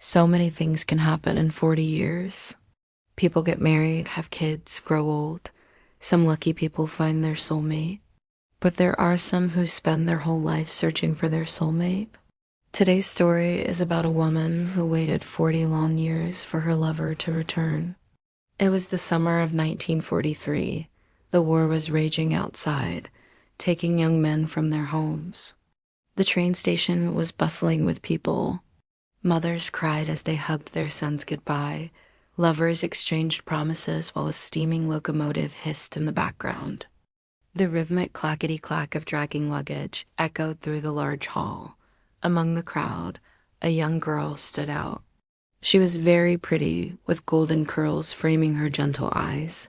So many things can happen in 40 years. People get married, have kids, grow old. Some lucky people find their soulmate. But there are some who spend their whole life searching for their soulmate. Today's story is about a woman who waited 40 long years for her lover to return. It was the summer of 1943. The war was raging outside, taking young men from their homes. The train station was bustling with people. Mothers cried as they hugged their sons goodbye. Lovers exchanged promises while a steaming locomotive hissed in the background. The rhythmic clackety-clack of dragging luggage echoed through the large hall. Among the crowd, a young girl stood out. She was very pretty, with golden curls framing her gentle eyes.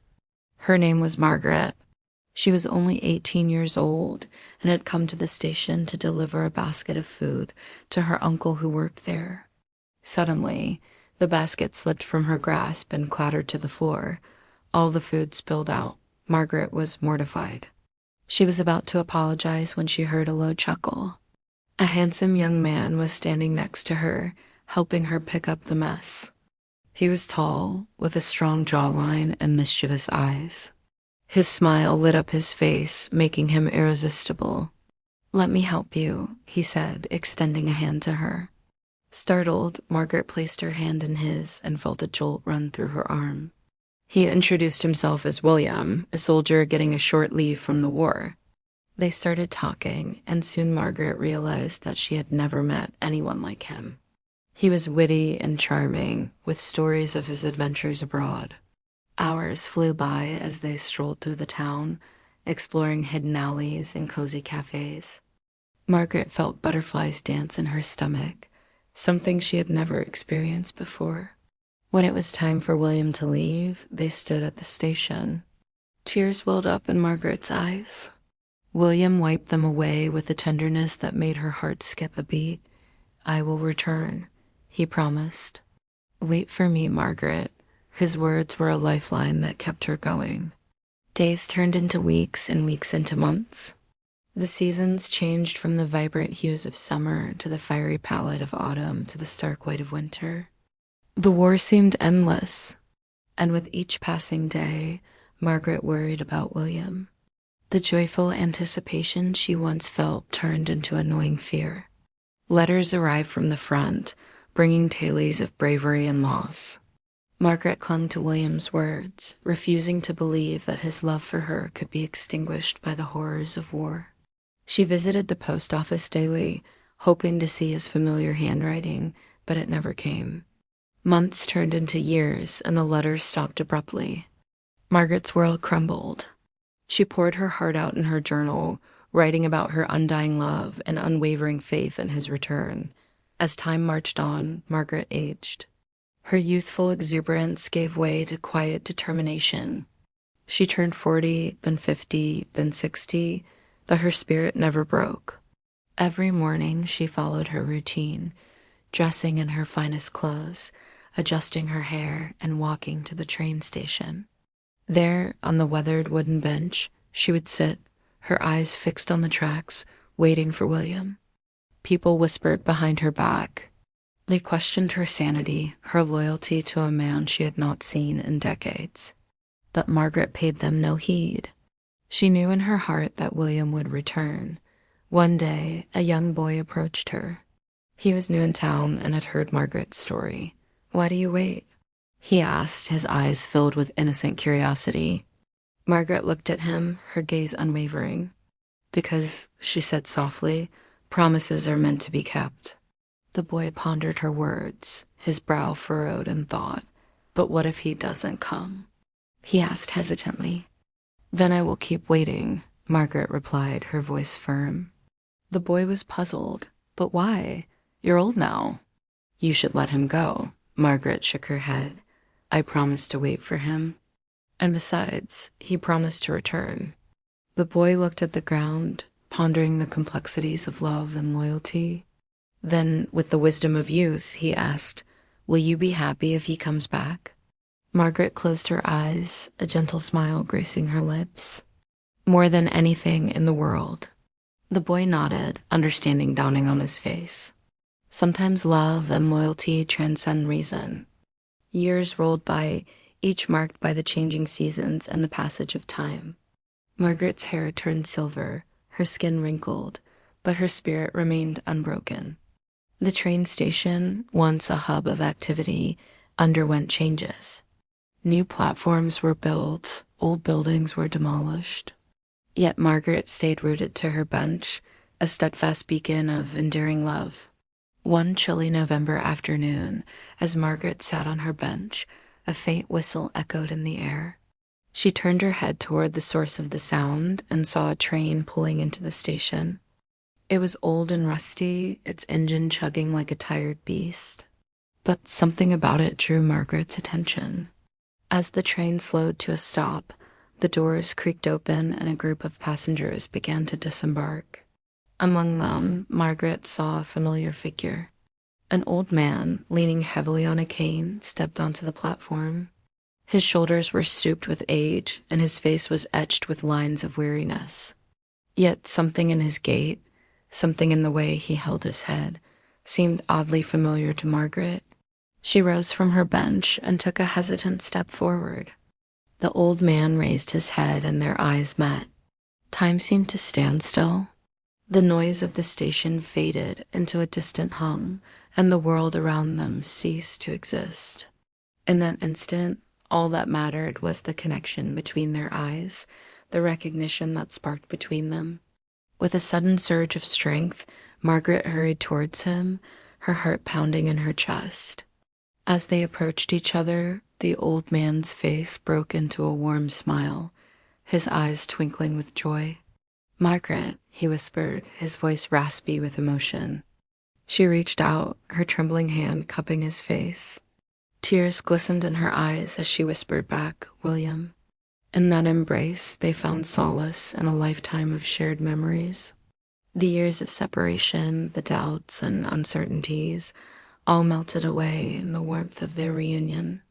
Her name was Margaret. She was only 18 years old and had come to the station to deliver a basket of food to her uncle who worked there. Suddenly, the basket slipped from her grasp and clattered to the floor. All the food spilled out. Margaret was mortified. She was about to apologize when she heard a low chuckle. A handsome young man was standing next to her, helping her pick up the mess. He was tall, with a strong jawline and mischievous eyes. His smile lit up his face, making him irresistible. "Let me help you," he said, extending a hand to her. Startled, Margaret placed her hand in his and felt a jolt run through her arm. He introduced himself as William, a soldier getting a short leave from the war. They started talking, and soon Margaret realized that she had never met anyone like him. He was witty and charming, with stories of his adventures abroad. Hours flew by as they strolled through the town, exploring hidden alleys and cozy cafes. Margaret felt butterflies dance in her stomach, something she had never experienced before. When it was time for William to leave, they stood at the station. Tears welled up in Margaret's eyes. William wiped them away with a tenderness that made her heart skip a beat. "I will return," he promised. "Wait for me, Margaret." His words were a lifeline that kept her going. Days turned into weeks and weeks into months. The seasons changed from the vibrant hues of summer to the fiery palette of autumn to the stark white of winter. The war seemed endless, and with each passing day, Margaret worried about William. The joyful anticipation she once felt turned into annoying fear. Letters arrived from the front, bringing tales of bravery and loss. Margaret clung to William's words, refusing to believe that his love for her could be extinguished by the horrors of war. She visited the post office daily, hoping to see his familiar handwriting, but it never came. Months turned into years, and the letters stopped abruptly. Margaret's world crumbled. She poured her heart out in her journal, writing about her undying love and unwavering faith in his return. As time marched on, Margaret aged. Her youthful exuberance gave way to quiet determination. She turned 40, then 50, then 60, but her spirit never broke. Every morning she followed her routine, dressing in her finest clothes, adjusting her hair, and walking to the train station. There, on the weathered wooden bench, she would sit, her eyes fixed on the tracks, waiting for William. People whispered behind her back. They questioned her sanity, her loyalty to a man she had not seen in decades. But Margaret paid them no heed. She knew in her heart that William would return. One day, a young boy approached her. He was new in town and had heard Margaret's story. "Why do you wait?" he asked, his eyes filled with innocent curiosity. Margaret looked at him, her gaze unwavering. "Because," she said softly, "promises are meant to be kept." The boy pondered her words, his brow furrowed in thought. "But what if he doesn't come?" he asked hesitantly. "Then I will keep waiting," Margaret replied, her voice firm. The boy was puzzled. "But why? You're old now." "You should let him go." Margaret shook her head. "I promised to wait for him. And besides, he promised to return." The boy looked at the ground, pondering the complexities of love and loyalty. Then, with the wisdom of youth, he asked, "Will you be happy if he comes back?" Margaret closed her eyes, a gentle smile gracing her lips. "More than anything in the world." The boy nodded, understanding dawning on his face. Sometimes love and loyalty transcend reason. Years rolled by, each marked by the changing seasons and the passage of time. Margaret's hair turned silver, her skin wrinkled, but her spirit remained unbroken. The train station, once a hub of activity, underwent changes. New platforms were built, old buildings were demolished. Yet Margaret stayed rooted to her bench, a steadfast beacon of enduring love. One chilly November afternoon, as Margaret sat on her bench, a faint whistle echoed in the air. She turned her head toward the source of the sound and saw a train pulling into the station. It was old and rusty, its engine chugging like a tired beast. But something about it drew Margaret's attention. As the train slowed to a stop, the doors creaked open and a group of passengers began to disembark. Among them, Margaret saw a familiar figure. An old man, leaning heavily on a cane, stepped onto the platform. His shoulders were stooped with age, and his face was etched with lines of weariness. Yet something in his gait, something in the way he held his head, seemed oddly familiar to Margaret. She rose from her bench and took a hesitant step forward. The old man raised his head and their eyes met. Time seemed to stand still. The noise of the station faded into a distant hum, and the world around them ceased to exist. In that instant, all that mattered was the connection between their eyes, the recognition that sparked between them. With a sudden surge of strength, Margaret hurried towards him, her heart pounding in her chest. As they approached each other, the old man's face broke into a warm smile, his eyes twinkling with joy. "Margaret," he whispered, his voice raspy with emotion. She reached out, her trembling hand cupping his face. Tears glistened in her eyes as she whispered back, "William." In that embrace, they found solace in a lifetime of shared memories. The years of separation, the doubts and uncertainties, all melted away in the warmth of their reunion.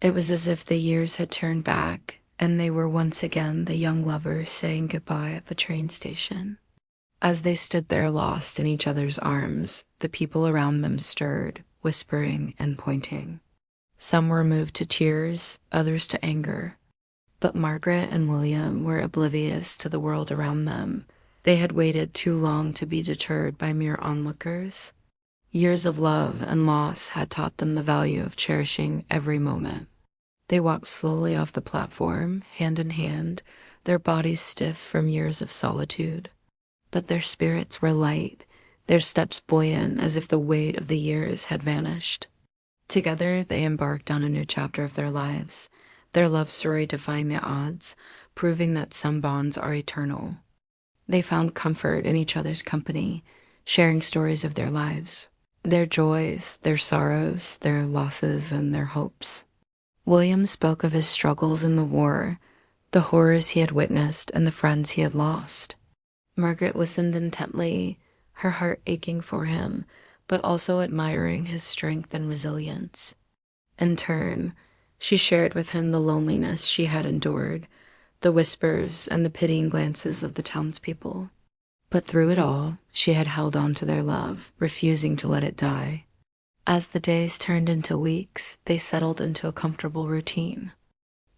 It was as if the years had turned back, and they were once again the young lovers saying goodbye at the train station. As they stood there lost in each other's arms, the people around them stirred, whispering and pointing. Some were moved to tears, others to anger. But Margaret and William were oblivious to the world around them. They had waited too long to be deterred by mere onlookers. Years of love and loss had taught them the value of cherishing every moment. They walked slowly off the platform, hand in hand, their bodies stiff from years of solitude. But their spirits were light, their steps buoyant as if the weight of the years had vanished. Together, they embarked on a new chapter of their lives, their love story defying the odds, proving that some bonds are eternal. They found comfort in each other's company, sharing stories of their lives, their joys, their sorrows, their losses, and their hopes. William spoke of his struggles in the war, the horrors he had witnessed, and the friends he had lost. Margaret listened intently, her heart aching for him, but also admiring his strength and resilience. In turn, she shared with him the loneliness she had endured, the whispers and the pitying glances of the townspeople. But through it all, she had held on to their love, refusing to let it die. As the days turned into weeks, they settled into a comfortable routine.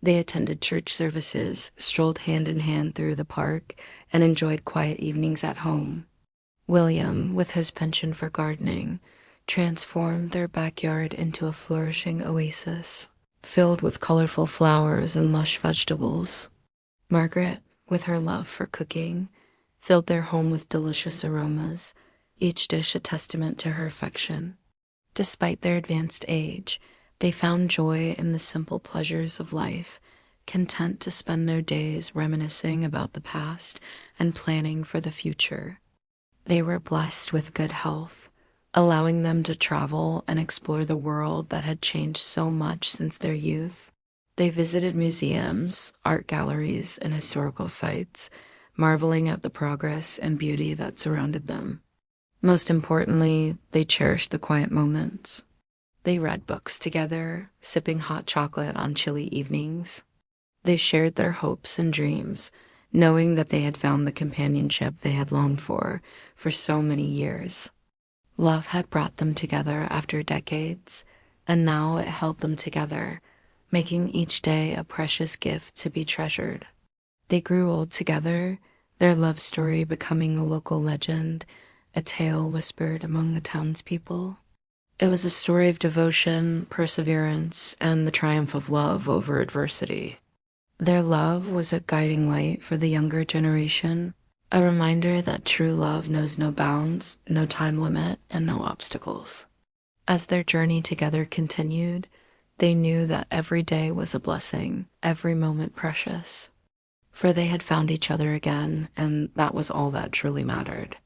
They attended church services, strolled hand in hand through the park, and enjoyed quiet evenings at home. William, with his penchant for gardening, transformed their backyard into a flourishing oasis, filled with colorful flowers and lush vegetables. Margaret, with her love for cooking, filled their home with delicious aromas, each dish a testament to her affection. Despite their advanced age, they found joy in the simple pleasures of life, content to spend their days reminiscing about the past and planning for the future. They were blessed with good health, allowing them to travel and explore the world that had changed so much since their youth. They visited museums, art galleries, and historical sites, marveling at the progress and beauty that surrounded them. Most importantly, they cherished the quiet moments. They read books together, sipping hot chocolate on chilly evenings. They shared their hopes and dreams, knowing that they had found the companionship they had longed for so many years. Love had brought them together after decades, and now it held them together, making each day a precious gift to be treasured. They grew old together, their love story becoming a local legend, a tale whispered among the townspeople. It was a story of devotion, perseverance, and the triumph of love over adversity. Their love was a guiding light for the younger generation, a reminder that true love knows no bounds, no time limit, and no obstacles. As their journey together continued, they knew that every day was a blessing, every moment precious. For they had found each other again, and that was all that truly mattered.